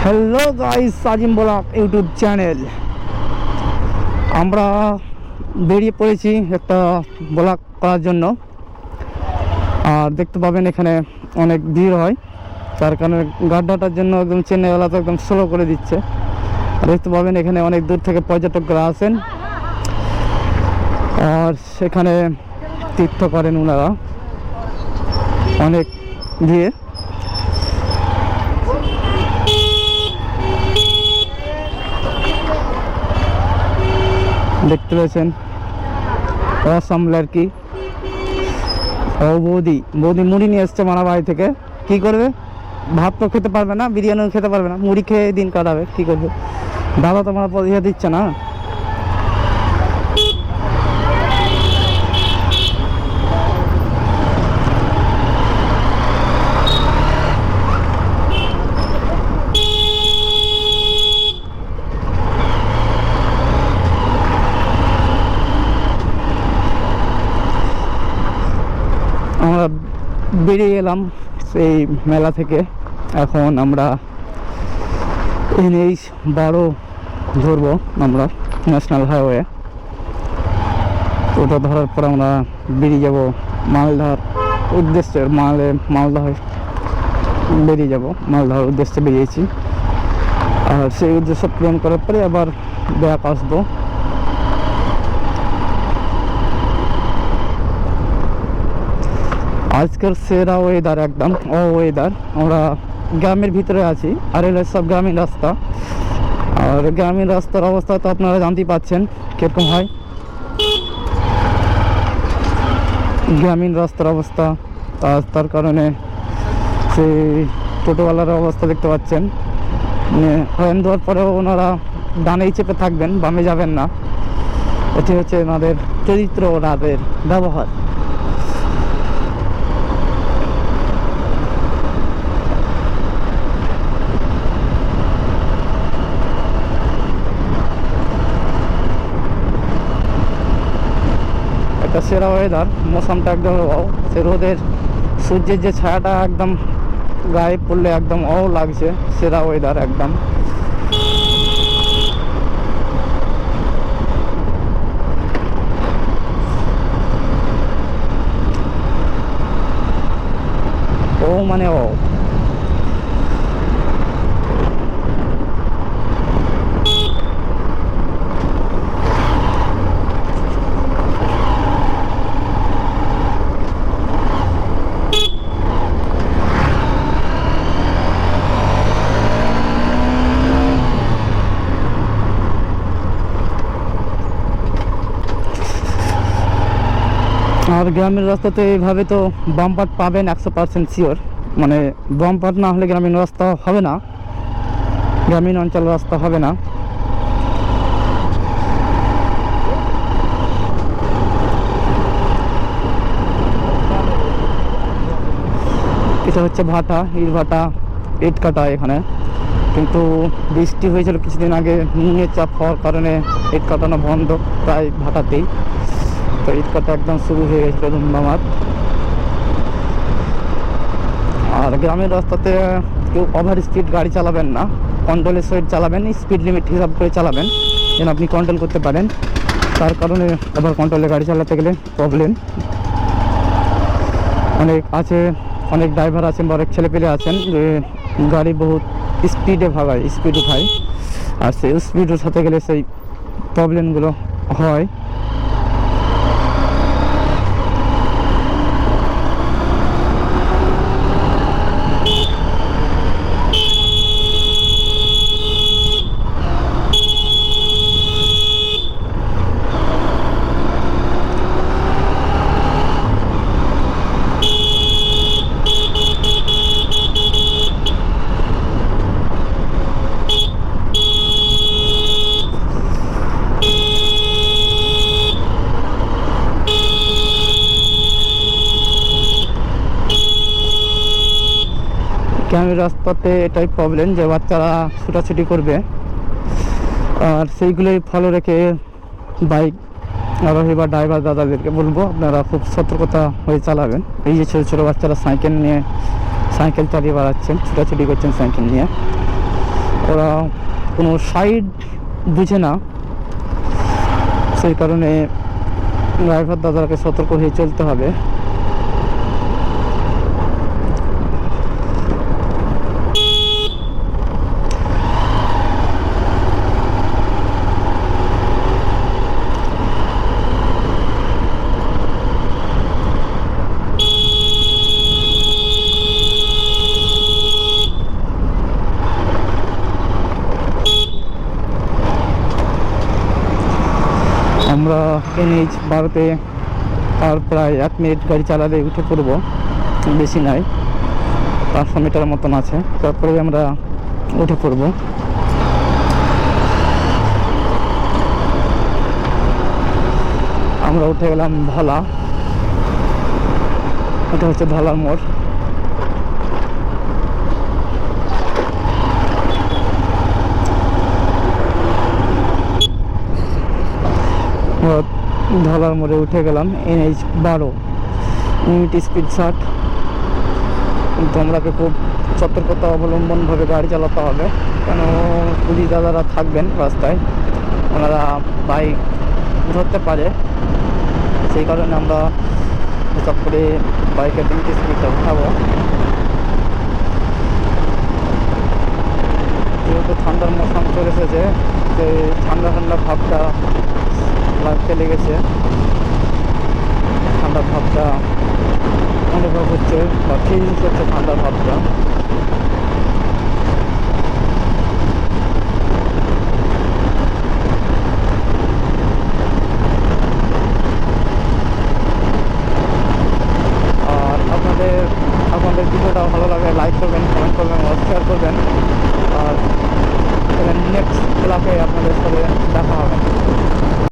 Hello guys, Sajim blog YouTube channel. আমরা বেরিয়ে পড়েছি একটা ব্লগ করার জন্য। আর দেখতে পাবেন এখানে অনেক ভিড় হয়, তার কারণে গাড্ডাটার জন্য একদম চেন্নাইওয়ালা তো একদম স্লো করে দিচ্ছে। দেখতে পাবেন এখানে অনেক দূর থেকে পর্যটকরা আসেন আর সেখানে তীর্থ করেন ওনারা অনেক দিয়ে। দেখতে পেয়েছেন অসাম লড়কি। ও বৌদি মুড়ি নিয়ে এসছে মানা বাড়ি থেকে। কি করবে? ভাত তো খেতে পারবে না, বিরিয়ানিও খেতে পারবে না, মুড়ি খেয়ে দিন কাটাবে। কি করবে? দাদা তো আমার পয়সা দিচ্ছে না। আমরা বেরিয়ে এলাম সেই মেলা থেকে। এখন আমরা NH-12 ধরবো, আমরা ন্যাশনাল হাইওয়ে। ওটা ধরার পর আমরা বেরিয়ে যাব মালদার উদ্দেশ্যে। মালদা বেরিয়ে যাব, মালদার উদ্দেশ্যে বেরিয়েছি। আর সেই উদ্দেশ্য প্ল্যান করার পরে আবার ব্যাক আসবো। আজকের সেরা ওয়েদার, একদম ওয়েদার। আমরা গ্রামের ভিতরে আছি আর এগুলো সব গ্রামীণ রাস্তা। আর গ্রামীণ রাস্তার অবস্থা তো আপনারা জানতেই পাচ্ছেন কীরকম হয়। গ্রামীণ রাস্তার অবস্থা, তার কারণে সেই টোটোওয়ালার অবস্থা দেখতে পাচ্ছেন। হর্ন দেওয়ার পরেও ওনারা ডানেই চেপে থাকবেন, বামে যাবেন না। এটি হচ্ছে ওনাদের চরিত্র, ওনাদের ব্যবহার। একটা সেরা ওয়েদার, মৌসুমটা একদম সে রোদের সূর্যের যে ছায়াটা একদম গায়ে পড়লে একদম লাগছে। সেরা ওয়েদার একদম। মানে আর গ্রামীণ রাস্তাতে এইভাবে তো বাম্পার পাবেন 100% শিওর। মানে বাম্পার না হলে গ্রামীণ রাস্তা হবে না, গ্রামীণ অঞ্চল রাস্তা হবে না। এটা হচ্ছে ভাটা, ইট ভাটা, ইট কাটা এখানে। কিন্তু বৃষ্টি হয়েছিল কিছুদিন আগে, নুনের চাপ হওয়ার কারণে ইট কাটানো বন্ধ প্রায় ভাটাতেই। তো ইট কাটা একদম শুরু হয়ে গেছিলো ধুমধামার। আর গ্রামের রাস্তাতে কেউ ওভার স্পিড গাড়ি চালাবেন না, কন্ট্রোলের সহিত চালাবেন, স্পিড লিমিট হিসাব করে চালাবেন যেন আপনি কন্ট্রোল করতে পারেন। তার কারণে ওভার কন্ট্রোলে গাড়ি চালাতে গেলে প্রবলেম অনেক আছে। অনেক ড্রাইভার আছেন বা অনেক ছেলেপেলে আছেন যে গাড়ি বহুত স্পিড উঠায়। আর সেই স্পিড উঠাতে গেলে সেই প্রবলেমগুলো হয়। গ্রামের রাস্তাতে এটাই প্রবলেম যে বাচ্চারা ছুটাছুটি করবে, আর সেইগুলোই ফলো রেখে বাইক আরোহী বা ড্রাইভার দাদাদেরকে বলবো আপনারা খুব সতর্কতা হয়ে চালাবেন। এই যে ছোটো ছোটো বাচ্চারা সাইকেল চালিয়ে বেড়াচ্ছেন, ছুটাছুটি করছেন সাইকেল নিয়ে, ওরা কোনো সাইড বুঝে না, সেই কারণে ড্রাইভার দাদাকে সতর্ক হয়ে চলতে হবে। আমরা NH 12-তে আর প্রায় 1 মিনিট গাড়ি চালালে উঠে পড়ব, বেশি নাই, 500 মিটার মতন আছে, তারপরে আমরা উঠে পড়ব। আমরা উঠে গেলাম ধলা, এটা হচ্ছে ধলার মোড়। ধলার মোড়ে উঠে গেলাম। NH 12, লিমিট স্পিড 60, কিন্তু আমরাকে খুব সতর্কতা অবলম্বনভাবে গাড়ি চালাতে হবে, কেন পুলিশ দাদারা থাকবেন রাস্তায়, ওনারা বাইক ধরতে পারে, সেই কারণে আমরা হিসাব করে বাইকের লিমিট স্পিডটা উঠাবো। যেহেতু ঠান্ডার মৌসুম চলে এসেছে, সেই ঠান্ডা ঠান্ডা ভাবটা লাগতে লেগেছে, ঠান্ডার ভাবটা অনুভব হচ্ছে বা ফিল করছে ঠান্ডার ভাবটা। আর আপনাদের ভিডিওটা ভালো লাগে লাইক করবেন, কমেন্ট করবেন, শেয়ার করবেন। আর নেক্সট ক্লাবে আপনাদের সাথে দেখা